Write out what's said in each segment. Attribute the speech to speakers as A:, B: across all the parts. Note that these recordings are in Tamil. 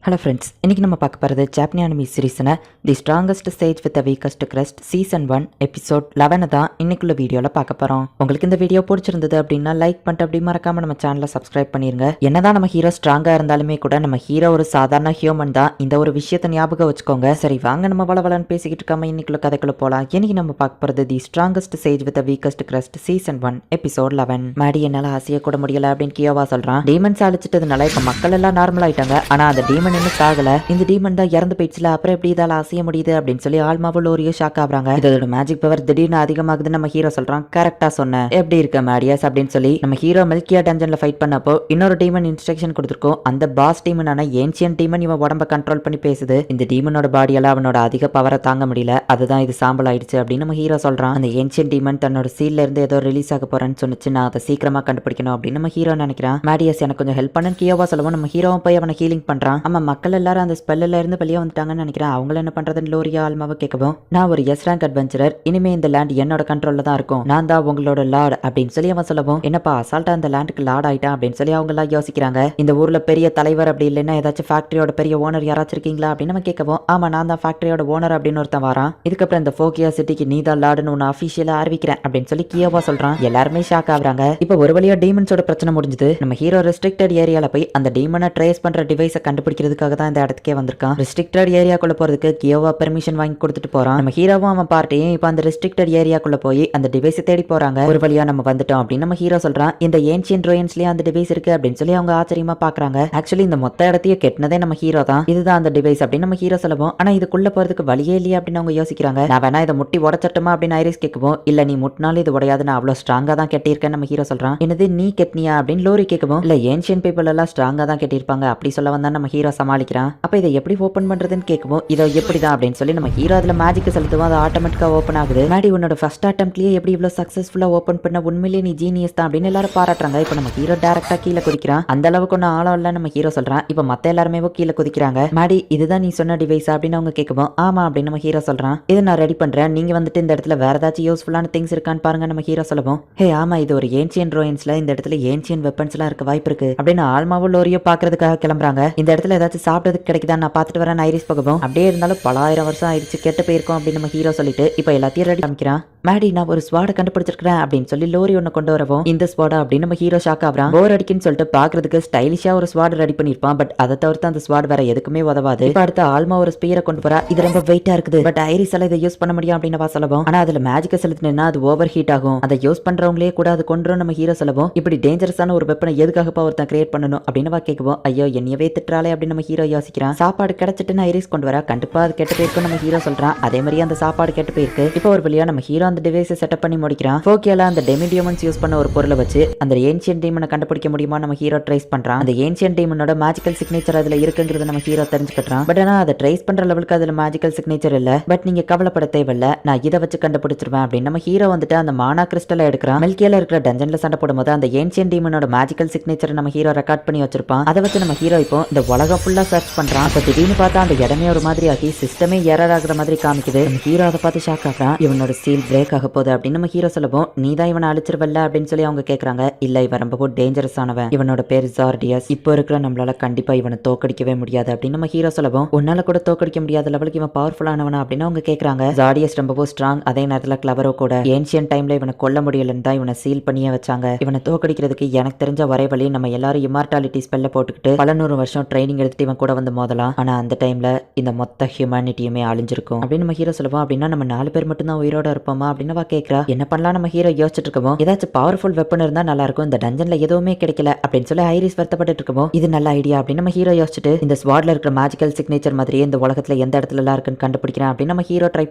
A: ஹலோ ஃப்ரெண்ட்ஸ், இன்றைக்கி நம்ம பார்க்க போகிறது ஜாப்பனீஸ் அனிமி சீரீஸில் தி strongest Sage with the weakest crust season 1 episode 11 தான் இன்னைக்குள்ள வீடியோவில் பார்க்க போகிறோம். உங்களுக்கு இந்த வீடியோ பிடிச்சிருந்தது அப்படின்னா லைக் பண்ணிட்டு அப்படி மறக்காமல் நம்ம சேனலை சப்ஸ்கிரைப் பண்ணிருங்க. என்னதான் நம்ம ஹீரோ ஸ்ட்ராங்காக இருந்தாலுமே கூட நம்ம ஹீரோ ஒரு சாதாரண ஹியூமன் தான். இந்த ஒரு விஷயத்தை ஞாபகம் வச்சுக்கோங்க. சரி வாங்க நம்ம வளவலன்னு பேசிக்கிட்டு இருக்காம இன்னைக்குள்ள கதைக்குள்ள போகலாம். இன்னைக்கு நம்ம பார்க்க போகிறது தி strongest Sage with the weakest crust season 1 episode 11. Maddy என்னால் ஆசைய கூட முடியல அப்படின்னு கியோவா சொல்கிறான். டீமன்ஸ் அழிச்சிட்டதுனால இப்போ மக்கள் எல்லாம் நார்மல் ஆயிட்டாங்க. ஆனால் அந்த டீமன் இன்னும் சாகல. இந்த டீமன் தான் இறந்து போயிடுச்சுல, அப்புறம் எப்படி இதால அசைய முடியுது அப்படின்னு சொல்லி ஆல்மாவும் லோரியும் ஷாக் ஆகுறாங்க. இதோட மேஜிக் பவர் திடீர்னு அதிகமாகுதுன்னு நம்ம ஹீரோ சொல்றான். கரெக்டா சொன்ன, எப்படி இருக்க மேடியஸ் அப்படின்னு சொல்லி நம்ம ஹீரோ மில்கியா டஞ்சன்ல ஃபைட் பண்ணப்போ இன்னொரு டீமன் இன்ஸ்ட்ரக்ஷன் கொடுத்துருக்கோம். அந்த பாஸ் டீமனான ஏன்சியன் டீமன் இவன் உடம்ப கண்ட்ரோல் பண்ணி பேசுது. இந்த டீமனோட பாடியால அவனோட அதிக பவரை தாங்க முடியல, அதுதான் இது சாம்பல் ஆயிடுச்சு அப்படின்னு நம்ம ஹீரோ சொல்றான். அந்த ஏன்சியன் டீமன் தன்னோட சீல்ல இருந்து ஏதோ ரிலீஸ் ஆக போறேன்னு சொன்னிச்சு. நான் அதை சீக்கிரமா கண்டுபிடிக்கணும் அப்படின்னு நம்ம ஹீரோ நினைக்கிறான். மேடியஸ் எனக்கு கொஞ்சம் ஹெல்ப் பண்ணு கியோவா சொல்லவும் நம்ம ஹீரோவும் போய் அவனை ஹீலிங் பண்றான். ஆமா, மக்கள் எல்லாரும் அந்த ஸ்பெல்ல இருந்து வெளியே வந்துட்டாங்கன்னு நினைக்கிறேன். அவங்கள என்ன பண்றதுன்னு லோரியா ஆல்மாவை கேட்கவும், நான் ஒரு எஸ் ரேங்க் அட்வென்ச்சரர், இனிமே இந்த லேண்ட் என்னோட கண்ட்ரோல்ல தான் இருக்கும், நான் தான் உங்களோட லார்ட் அப்படின்னு சொல்லி அவன் சொல்லவும், என்னப்பா அசால்ட்டா அந்த லேண்டுக்கு லார்ட் ஆயிட்டான் அப்படின்னு சொல்லி அவங்க எல்லாம் யோசிக்கிறாங்க. இந்த ஊர்ல பெரிய தலைவர் அப்படி இல்லைன்னா ஏதாச்சும் ஃபேக்டரியோட பெரிய ஓனர் யாராச்சும் இருக்கீங்களா அப்படின்னு நம்ம கேட்கவும், ஆமா நான் தான் ஃபேக்டரியோட ஓனர் அப்படின்னு ஒருத்தன் வரான். இதுக்கப்புறம் இந்த ஃபோக்கியா சிட்டிக்கு நீ தான் லார்டுன்னு ஒன்று அஃபிஷியலா அறிவிக்கிறேன் அப்படின்னு சொல்லி கியோவா சொல்றான். எல்லாருமே ஷாக் ஆகுறாங்க. இப்போ ஒரு வழியா டீமன்ஸோட பிரச்சனை முடிஞ்சது. நம்ம ஹீரோ ரெஸ்ட்ரிக்டட் ஏரியால போய் அந்த டீமனை ட்ரேஸ் பண்ற டிவைஸை கண்டுபிடிக்கிறதுக்காக தான் இந்த இடத்துக்கே வந்திருக்கான். ரெஸ்ட்ரிக்டட் ஏரியாக்குள்ள போறதுக்கு கியோவா பெர்மிஷன் வாங்கி கொடுத்துட்டு போறான். நம்ம ஹீரோவும் அவன் பார்ட்டியும் இப்போ அந்த ரெஸ்ட்ரிக்டட் ஏரியாக்குள்ள போய் அந்த டிவைஸை தேடி போறாங்க. ஒரு வழியா நம்ம வந்துட்டோம் அப்படின்னு நம்ம ஹீரோ சொல்றான். இந்த ஏன்சியன்ட் ரோயன்ஸ்லயே அந்த டிவைஸ் இருக்கு அப்படின்னு சொல்லி அவங்க ஆச்சரியமா பாக்குறாங்க. ஆக்சுவலி இந்த மொத்த இடத்தையும் கெட்டினதே நம்ம ஹீரோ தான். இதுதான் அந்த டிவைஸ் அப்படின்னு நம்ம ஹீரோ சொல்லவும், ஆனா இதுக்குள்ள போறதுக்கு வழியே இல்லையா அப்படின்னு அவங்க யோசிக்கிறாங்க. நான் வேணா இதை முட்டி உடச்சட்டுமா அப்படின்னு ஐரிஸ் கேட்கவும், இல்ல நீ முட்டினாலும் இது உடையாது, நான் அவ்வளவு ஸ்ட்ராங்கா தான் கெட்டியிருக்கேன் நம்ம ஹீரோ சொல்றான். என்னது நீ கெட்னியா அப்படின்னு லோரி கேட்கவும், இல்ல ஏன்சியன் பீப்புள் எல்லாம் ஸ்ட்ராங்கா தான் கெட்டியிருப்பாங்க அப்படி சொல்ல வந்தா நம்ம ஹீரோ சமாளிக்கிறான். அப்ப இதை எப்படி ஓபன் பண்றதுன்னு கேட்கவும், இதை எப்படிதான் அப்படின்னு சொல்லி நம்ம ஹீரோ அதுல மேஜிக் செலுத்துவோம். அது ஆட்டோமேட்டிக்கா ஓப்பன் ஆகுது. மேடி உன்னோட ஃபர்ஸ்ட் அட்டெம்ப்ட்லயே எப்படி இவ்வளவு சக்சஸ்ஃபுல்லா ஓப்பன் பண்ண, உண்மையிலேயே நீ ஜீனியஸ் தான் அப்படின்னு எல்லாரும் பாராட்டுறாங்க. இப்போ நம்ம ஹீரோ டைரக்டா கீழே குதிக்கிறான். அந்த அளவுக்கு ஒன்னும் ஆழம் இல்ல நம்ம ஹீரோ சொல்றான். இப்போ மத்த எல்லாருமே கீழே குதிக்கிறாங்க. மேடி இதுதான் நீ சொன்ன டிவைஸ் அப்படின்னு அவங்க கேட்கவும், ஆமா அப்படின்னு நம்ம ஹீரோ சொல்றான். இது நான் ரெடி பண்றேன், நீங்க வந்துட்டு இந்த இடத்துல வேற ஏதாச்சும் யூஸ்ஃபுல்லான திங்ஸ் இருக்கான்னு பாருங்க நம்ம ஹீரோ சொல்லவும், ஹே ஆமா இது ஒரு ஏன்சியன் ரோயன்ஸ்ல, இந்த இடத்துல ஏன்சியன் வெப்பன்ஸ் எல்லாம் இருக்க வாய்ப்பு இருக்கு அப்படின்னு ஆல்மாவும் லோரியோ பாக்குறதுக்காக கிளம்புறாங்க. இந்த இடத்துல ஏதாச்சும் சாப்பிட்டதுக்கு கிடைக்குதா நான் பாத்துட்டு வரேன் ஐரிஸ் போகவும், அப்படியே இருந்தாலும் பல ஆயிரம் வருஷம் ஆயிடுச்சு கெட்டு போயிருக்கோம் அப்படின்னு நம்ம ஹீரோ சொல்லிட்டு இப்போ எல்லாத்தையும் ரெடி காமிக்கிறான். மேடி நான் ஒரு ஸ்வாட கண்டுபிடிச்சிருக்கிறேன் அப்படின்னு சொல்லி லோரி ஒன்னு கொண்டு வரவும், இந்த ஸ்வாடா அப்படின்னு நம்ம ஹீரோ ஷாக் ஆகுறான். போர் அடிக்குன்னு சொல்லிட்டு பாக்குறதுக்கு ஸ்டைலிஷா ஒரு ஸ்வாட் ரெடி பண்ணிருப்பான். பட் அதை தவிர்த்து அந்த ஸ்வாட் வேற எதுக்குமே உதவாது. இப்ப அடுத்த ஆல்மா ஒரு ஸ்பீரை கொண்டு வரா. இது ரொம்ப வெயிட்டா இருக்குது, பட் ஐரிஸ் எல்லாம் இதை யூஸ் பண்ண முடியும் அப்படின்னு சொல்லவும், ஆனா அதுல மேஜிக்க செலுத்தினா அது ஓவர் ஹீட் ஆகும், அதை யூஸ் பண்றவங்களே கூட அது கொண்டு நம்ம ஹீரோ சொல்லவும், இப்படி டேஞ்சரஸான ஒரு வெப்பனை எதுக்காக ஒருத்தன் கிரியேட் பண்ணணும் அப்படின்னு கேட்கவும், ஐயோ என்னையவே திட்டுறாளே அப்படின்னு நம்ம ஹீரோ யோசிக்கிறான். சாப்பாடு கிடைச்சிட்டுன்னு ஐரிஸ் கொண்டு வர, கண்டிப்பா அது கெட்டு போயிருக்கும் நம்ம ஹீரோ சொல்றான். அதே மாதிரி அந்த சாப்பாடு கெட்டு போயிருக்கு. இப்போ ஒரு வழியா நம்ம ஹீரோ அந்த டிவைஸை செட்டப் பண்ணி முடிக்கிறான். ஃபோக்கியால அந்த டெமிடியமன்ஸ் யூஸ் பண்ண ஒரு பொருளை வச்சு அந்த ஏன்சியன் டீமனை கண்டுபிடிக்க முடியுமா நம்ம ஹீரோ ட்ரேஸ் பண்றான். அந்த ஏன்சியன் டீமனோட மேஜிக்கல் சிக்னேச்சர் அதுல இருக்குங்கிறது நம்ம ஹீரோ தெரிஞ்சுக்கிட்டான். பட் ஆனா அதை ட்ரேஸ் பண்ற லெவலுக்கு அதுல மேஜிக்கல் சிக்னேச்சர் இல்ல. பட் நீங்க கவலைப்பட தேவையில்ல, நான் இதை வச்சு கண்டுபிடிச்சிருவேன் அப்படின்னு நம்ம ஹீரோ வந்துட்டு அந்த மானா கிறிஸ்டலை எடுக்கிறான். மில்கியால இருக்கிற டஞ்சன்ல சண்டை போடும்போது அந்த ஏன்சியன் டீமனோட மேஜிக்கல் சிக்னேச்சர் நம்ம ஹீரோ ரெக்கார்ட் பண்ணி வச்சிருப்பான். அதை வச்சு நம்ம ஹீரோ இப்போ இந்த உலகம் ஃபுல்லா சர்ச் பண்றான். அப்ப திடீர்னு பார்த்தா அந்த இடமே ஒரு மாதிரி ஆகி சிஸ்டமே எரர் ஆகுற மாதிரி காமிக்குது. நம்ம ஹீரோ அதை பார்த்து ஷாக் ஆகுறான். இவனோட சீல் பிரேக் ஆக போகுது அப்படின்னு நம்ம ஹீரோ சொல்லவும், நீ தான் இவனை அழிச்சிருவல்ல அப்படின்னு சொல்லி அவங்க கேட்கறாங்க. இல்ல இவன் ரொம்ப டேஞ்சரஸ் ஆனவன், இவனோட பேர் ஜார்டியஸ், இப்போ இருக்கிற நம்மளால கண்டிப்பா இவனை தோக்கடிக்கவே முடியாது அப்படின்னு நம்ம ஹீரோ சொல்லவும், உன்னால கூட தோக்கடிக்க முடியாத லெவலுக்கு இவன் பவர்ஃபுல் ஆனவனா அப்படின்னு அவங்க கேட்கறாங்க. ஜார்டியஸ் ரொம்ப ஸ்ட்ராங், அதே நேரத்துல கிளவரோ கூட. ஏன்சியன் டைம்ல இவனை கொல்ல முடியலன்னு தான் இவனை சீல் பண்ணியே வச்சாங்க. இவனை தோக்கடிக்கிறதுக்கு எனக்கு தெரிஞ்ச ஒரே வழி, நம்ம எல்லாரும் இமார்டாலிட்டி ஸ்பெல்ல போட்டுக்கிட்டு பல 100 வருஷம் ட்ரைனிங் எடுத்துட்டு இவன் கூட வந்து மோதலாம். ஆனா அந்த டைம்ல இந்த மொத்த ஹியூமனிட்டியுமே அழிஞ்சிருக்கும் அப்படின்னு நம்ம ஹீரோ சொல்லுவோம். அப்படின்னா நம்ம 4 பேர் மட்டும் தான் உயிரோட இருப்போமா அப்படின்னு கேட்கறா. என்ன பண்ணலாம் நம்ம ஹீரோ யோசிச்சுட்டு இருக்கோம். ஏதாச்சும் பவர்ஃபுல் வெப்பன் இருந்தா நல்லா இருக்கும், இந்த டஞ்சன்ல எதுவுமே கிடைக்கல அப்படின்னு சொல்லி ஐரிஸ் வருத்தப்பட்டு இருக்கோம். இது நல்ல ஐடியா அப்படின்னு நம்ம ஹீரோ யோசிச்சுட்டு இந்த ஸ்வாட்ல இருக்கிற மேஜிக்கல் சிக்னேச்சர் மாதிரியே இந்த உலகத்துல எந்த இடத்துல எல்லாம் இருக்குன்னு கண்டுபிடிக்கிறேன் அப்படின்னு நம்ம ஹீரோ ட்ரை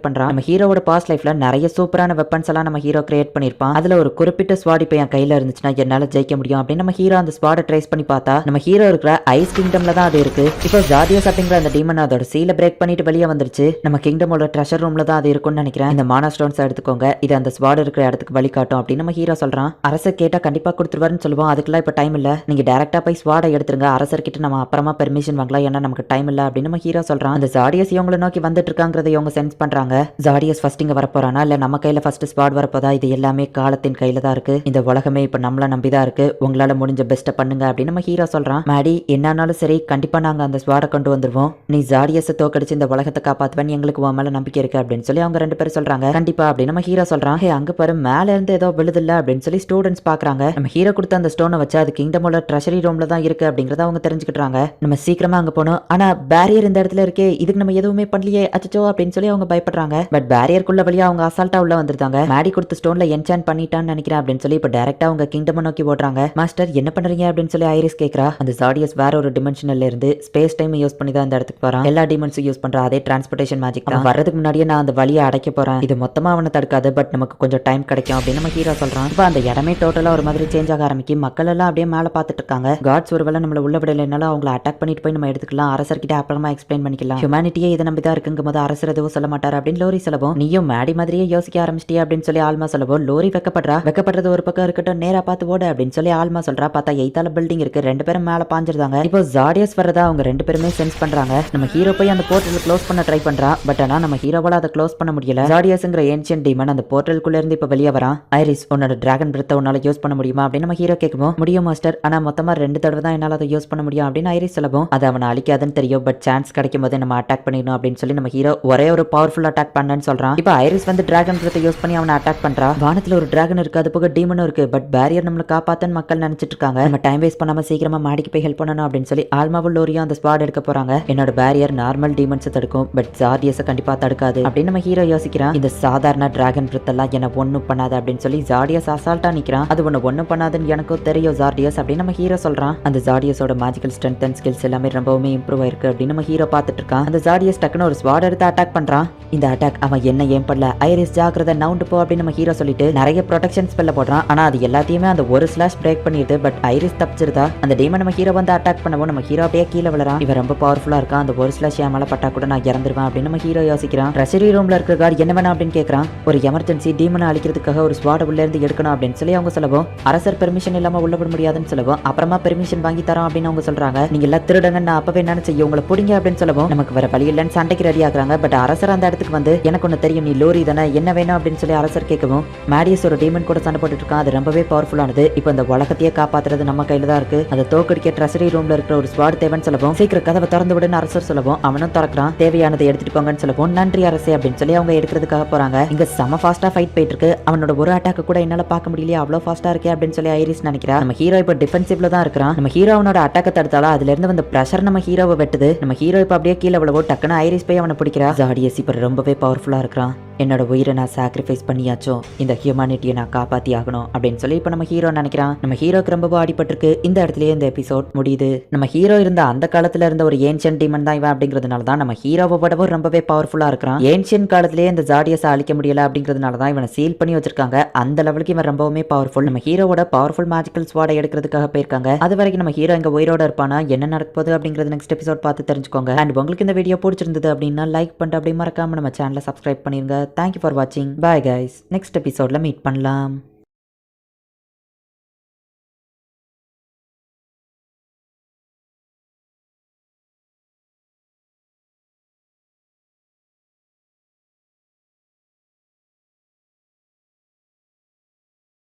A: பண்றான். நம்ம ஹீரோட பாஸ்ட் லைஃப்ல நிறைய சூப்பரான வெப்பன்ஸ் எல்லாம் நம்ம ஹீரோ கிரியேட் பண்ணிருப்பான். அதுல ஒரு குறிப்பிட்ட ஸ்வாட் இப்ப என் கையில இருந்துச்சுன்னா என்னால ஜெயிக்க முடியும் அப்படின்னு நம்ம ஹீரோ அந்த ஸ்வாட ட்ரேஸ் பண்ணி பார்த்தா நம்ம ஹீரோ இருக்கிற ஐஸ் கிங்டம்ல தான் அது இருக்கு. இப்போ ஜார்டியஸ் அப்படிங்கிற அந்த டீமன் அதோட சீல பிரேக் பண்ணிட்டு வெளியே வந்துருச்சு. நம்ம கிங்டமோட ட்ரெஷர் ரூம்ல தான் அது இருக்கும்னு நினைக்கிறேன். இந்த மானா ஸ்டோன்ஸ் எடுத்துக்கோங்க, இது அந்த ஸ்வாட் இருக்கிற இடத்துக்கு வழிகாட்டும் அப்படின்னு நம்ம ஹீரோ சொல்றான். அரசர் கேட்டா கண்டிப்பா கொடுத்துருவாருன்னு சொல்லுவோம். அதுக்கெல்லாம் இப்ப டைம் இல்ல, நீங்க டைரக்டா போய் ஸ்வாடை எடுத்துருங்க, அரசர் கிட்ட நம்ம அப்புறமா பெர்மிஷன் வாங்கலாம், ஏன்னா நமக்கு டைம் இல்ல அப்படின்னு நம்ம ஹீரோ சொல்றான். அந்த ஜார்டியஸ் இவங்களை நோக்கி வந்துட்டு இருக்காங்கிறத இவங்க சென்ஸ் பண்றாங்க. ஜார்டியஸ் ஃபர்ஸ்ட் இங்க வரப்போறானா இல்ல நம்ம கையில ஃபர்ஸ்ட் ஸ்வாட் வரப்போதா, இது எல்லாமே காலத்தின் கையில தான் இருக்கு, இந்த உலகமே இப்ப நம்மள நம்பிதான் இருக்கு, உங்களால முடிஞ்ச பெஸ்ட்டை பண்ணுங்க அப்படின்னு நம்ம ஹீரோ சொல்றான். மேடி என்னானாலும் சரி கண்டிப்பா நாங்க அந்த ஸ்வாடை கொண்டு வந்துருவோம். நீ ஜாடியஸை தோக்கடிச்சு இந்த உலகத்தை காப்பாத்துவேன், எங்களுக்கு உன் மேல நம்பிக்கை இருக்கு அப்படின்னு சொல்லி அவங்க 2 பேரும் சொல்றாங்க. கண்டிப்பா அப்படின்னு நம்ம ஹீரோ சொல்றான். ஹே அங்க பாரு மேல இருந்து ஏதோ விழுதில்ல அப்படின்னு சொல்லி ஸ்டூடெண்ட்ஸ் பாக்குறாங்க. நம்ம ஹீரோ கொடுத்த அந்த ஸ்டோனை வச்சு அது கிங்டமோட ட்ரெஷரி ரூம்ல தான் இருக்கு அப்படிங்கறத அவங்க தெரிஞ்சுக்கிட்டாங்க. நம்ம சீக்கிரமா அங்க போனோம். ஆனா பேரியர் இந்த இடத்துல இருக்கே, இதுக்கு நம்ம எதுவுமே பண்ணலையே அச்சோ அப்படின்னு சொல்லி அவங்க பயப்படுறாங்க. பட் பேரியருக்குள்ள வழியா அவங்க அசால்ட்டா உள்ள வந்திருந்தாங்க. மேடி கொடுத்த ஸ்டோன்ல என்சான் பண்ணிட்டான்னு நினைக்கிறேன் அப்படின்னு சொல்லி இப்ப டைரக்டா அவங்க கிங்டம் நோக்கி ஓடுறாங்க. மாஸ்டர் என்ன பண்றீங்க அப்படின்னு சொல்லி ஐரிஸ் கேக்குறா. அந்த ஜாடியஸ் வேற ஒரு டிமென்ஷன்ல இருந்து ஸ்பேஸ் டைம் யூஸ் பண்ணி தான் அந்த இடத்துக்கு வரான். எல்லா டிமென்ஸும் யூஸ் பண்ற அதே டிரான்ஸ்போர்டேஷன் மேஜிக் தான். வர்றதுக்கு முன்னாடியே நான் அந்த வழியை அடைக்க போறேன். இது மொத்தமா அவனை தடுக்காது, பட் நமக்கு கொஞ்சம் டைம் கிடைக்கும் அப்படின்னு நம்ம ஹீரோ சொல்றான். இப்ப அந்த இடமே டோட்டலா ஒரு மாதிரி சேஞ்ச் ஆக ஆரம்பிக்கும். மக்கள் எல்லாம் அப்படியே மேல பாத்துட்டு இருக்காங்க. காட்ஸ் ஒருவேளை நம்மள உள்ள விடலைனாலும் அவங்கள அட்டாக் பண்ணிட்டு போய் நம்ம எடுத்துக்கலாம். அரசர்கிட்ட அப்புறமா எக்ஸ்பிளைன் பண்ணிக்கலாம். ஹியூமனிட்டியே இதை நம்பி தான் இருக்குங்க போது அரசர் எதுவும் சொல்ல மாட்டாரு அப்படின்னு லோரி சொல்லவும், நீயும் மேடி மாதிரியே யோசிக்க ஆரம்பிச்சிட்டியா அப்படின்னு சொல்லி ஆல்மா சொல்லவும், லோரி வெக்கப்படுறது ஒரு பக்கம் இருக்கட்டும், நேரா பார்த்து ஓட அப்படின்னு சொல்லி ஆல்மா சொல்றா. பார்த்தா 8ஆல பில்டிங் இருக்கு. 2 பேரும் மேல பாஞ்சிருந்தாங்க. இப்போ ஜாடியஸ் வரதா அவங்க 2 பேருமே சென்ஸ் பண்றாங்க. நம்ம ஹீரோ போய் அந்த போர்ட்டல் க்ளோஸ் பண்ண ட்ரை பண்றா. பட் ஆனா நம்ம ஹீரோவால அதை க்ளோஸ் பண்ண முடியல. ஜாடியஸ்ங்கிற ஏன்ஷியன் டீமன் அந்த போர்ட்டலுக்குள்ள இருந்து இப்ப வெளியே வரான். ஐரிஸ் உன்னோட டிராகன் பிரெத்தை உன்னால யூஸ் பண்ண முடியுமா அப்படின்னு நம்ம ஹீரோ கேட்கவும், முடியும் மாஸ்டர், ஆனா மொத்தமா 2 தடவை தான் என்னால அதை யூஸ் பண்ண முடியும் அப்படின்னு ஐரிஸ் சொல்லவும், அது அவனை அழிக்காதுன்னு தெரியும், பட் சான்ஸ் கிடைக்கும் போது நம்ம அட்டாக் பண்ணிடணும் அப்படின்னு சொல்லி நம்ம ஹீரோ ஒரே ஒரு பவர்ஃபுல் அட்டாக் பண்ணன்னு சொல்றான். இப்போ ஐரிஸ் வந்து டிராகன் பிரெத்தை யூஸ் பண்ணி அவனை அட்டாக் பண்றா. வானத்துல ஒரு டிராகன் இருக்கு, அது போக டீமனும் இருக்கு. பட் பேரியர் நம்மள காப்பாத்தன்னு மக்கள் நினைச்சிட்டு இருக்காங்க. நம்ம டைம் வேஸ்ட் பண்ணாம சீக்கிரமா மாடிக்கு போய் ஹெல்ப் பண்ணணும் அப்படின்னு சொல்லி ஆல்மாவும் லோரியும் அந்த ஸ்குவாட் எடுக்க போறாங்க. என்னோட பேரியர் நார்மல் டீமன்ஸ் தடுக்கும், பட் ஜார்டியஸை கண்டிப்பா தடுக்காது அப்படின்னு நம்ம ஹீரோ யோசிக்கிறான். இந்த சாதாரண டிராகன் பிரெத் எல்லாம் என்ன ஒண்ணும் பண்ணாது அப்படின்னு சொல்லி ஜார்டியஸ் அசால்ட்டா நிக்கிறான். அது ஒண்ணும் பண்ணாதுன்னு எனக்கும் தெரியும் ஜார்டியஸ் அப்படின்னு நம்ம ஹீரோ சொல்றான். அந்த ஜார்டியஸோட மேஜிக்கல் ஸ்ட்ரென்த் அண்ட் ஸ்கில்ஸ் எல்லாமே ரொம்பவுமே இம்ப்ரூவ் ஆயிருக்கு அப்படின்னு நம்ம ஹீரோ பார்த்துட்டு இருக்கான். அந்த ஜார்டியஸ் டக்குன்னு ஒரு ஸ்வாட் எடுத்து அட்டாக் பண்றான். இந்த அட்டாக் அவன் என்ன ஏன் பண்ணல, ஐரிஸ் ஜாக்கிரதை நவுண்டு போ அப்படின்னு நம்ம ஹீரோ சொல்லிட்டு நிறைய ப்ரொடெக்ஷன் ஸ்பெல்ல போடுறான். ஆனா அது எல்லாத்தையுமே அந்த ஒரு ஸ்லாஷ் பிரேக் பண்ணிடுது. பட் ஐரிஸ் தப்பிச்சிருதா. அந்த டீமன் நம்ம ஹீரோ வந்து அட்டாக் பண்ணவும் நம்ம ஹீரோ அப்படியே கீழே விழறான். இவன் ரொம்ப பவர்ஃபுல்லா இருக்கான். அந்த ஒரு ஸ்லாஷ் என் மேல பட்டா கூட நான் இறந்துருவேன் அப்படின்னு நம்ம ஹீரோ யோசிக்கிறான். ட்ரெஷரி ரூம்ல இருக்கிற கார்டு என்ன வேணா அப்படின்னு கேட்கறான். ஒரு எமர்ஜென்சி டீமனை அழிக்கிறதுக்காக ஒரு ஸ்வாட் உள்ள இருந்து எடுக்கணும் அப்படின்னு சொல்லி அவங்க சொல்லவும், அரசர் பெர்மிஷன் இல்லாம உள்ள விட முடியாதுன்னு சொல்லவும், அப்புறமா பெர்மிஷன் வாங்கி தரோம் அப்படின்னு அவங்க சொல்றாங்க. நீங்க எல்லாம் திருடங்க, நான் அப்பவே நினைச்சு உங்களை புடிங்க அப்படின்னு சொல்லவும், நமக்கு வேற வழி இல்லைன்னு சண்டைக்கு ரெடி ஆகுறாங்க. பட் அரசர் அந்த இடத்துக்கு வந்து, எனக்கு ஒண்ணு தெரியும், நீ லோரி தானே, என்ன வேணும் அப்படின்னு சொல்லி அரசர் கேட்கவும், மேடியஸ் ஒரு டீமன் கூட சண்டை போட்டுட்டு இருக்கான். அது ரொம்பவே பவர்ஃபுல்லானது. இப்போ இந்த உலகத்தையே காப்பாத்துறது நம்ம கையில தான் இருக்கு. அதை தோக்கடிக்க ட்ரெஷரி ரூம்ல இருக்கிற ஒரு ஸ்வாட் தேவைன்னு சொல்லவும், சீக்கிரம் கதவை திறந்து விடுன்னு அரசர் சொல்லவும், அவனும் திறக்கிறான். தேவையானதை எடுத்துட்டு போங்கன்னு சொல்லவும், நன்றி அரசே அப்படின்னு சொல்லி அவங்க எடுக்கிறதுக்காக போறாங்க. இங்க செம ஃபாஸ்டா ஃபைட் போயிட்டு இருக்கு. அவனோட ஒரு அட்டாக் கூட என்னால பார்க்க முடியலையே, அவ்வளவு ஃபாஸ்டா இருக்கே அப்படின்னு சொல்லி ஐரிஸ் நினைக்கிறா. நம்ம ஹீரோ இப்போ டிஃபென்சிவ்ல தான் இருக்கிறான். நம்ம ஹீரோ அவனோட அட்டாக்க தடுத்தாலும் அதுல இருந்து வந்து பிரஷர் நம்ம ஹீரோவை வெட்டுது. நம்ம ஹீரோ இப்போ அப்படியே கீழே விழவோ டக்குன்னு ஐரிஸ் போய் அவனை பிடிக்கிறா. ஜார்டியஸ் இப்போ ரொம்பவே பவர்ஃபுல்லா இருக்கிறான். என்னோட உயிரை நான் சாக்ரிஃபைஸ் பண்ணியாச்சும் இந்த ஹியூமனிட்டியை நான் காப்பாத்தி ஆகணும் அப்படின்னு சொல்லி இப்போ நம்ம ஹீரோ நினைக்கிறான். நம்ம ஹீரோக்கு ரொம்பவும் அடிபட்டிருக்கு. இந்த இடத்துலயே இந்த எபிசோட் முடியுது. நம்ம ஹீரோ இருந்த அந்த காலத்துல இருந்த ஒரு ஏன்ஷியன் டீமன் தான் இவன் அப்படிங்கிறதுனால தான் நம்ம ஹீரோவை விடவும் ரொம்பவே பவர்ஃபுல்லா இருக்கிறான். ஏன்ஷியன் காலத்திலேயே இந்த ஜார்டியஸை அழிக்க முடியல அப்படிங்கிறதுனால தான் இவனை சீல் பண்ணி வச்சிருக்காங்க. அந்த லெவலுக்கு இவன் ரொம்பவுமே பவர்ஃபுல். நம்ம ஹீரோவோட பவர்ஃபுல் மேஜிக்கல் ஸ்வாடை எடுக்கிறதுக்காக போயிருக்காங்க. அது வரைக்கும் நம்ம ஹீரோ இங்க உயிரோட இருப்பானா, என்ன நடக்க போகுது அப்படிங்கிறது நெக்ஸ்ட் எபிசோட் பார்த்து தெரிஞ்சுக்கோங்க. அண்ட் உங்களுக்கு இந்த வீடியோ பிடிச்சிருந்தது அப்படின்னா லைக் பண்ணிட்டு அப்படியே மறக்காம நம்ம சேனலை சப்ஸ்கிரைப் பண்ணிருங்க. தேங்க்யூ ஃபார் வாட்சிங். Bye guys. நெக்ஸ்ட் எபிசோட்ல மீட் பண்ணலாம்.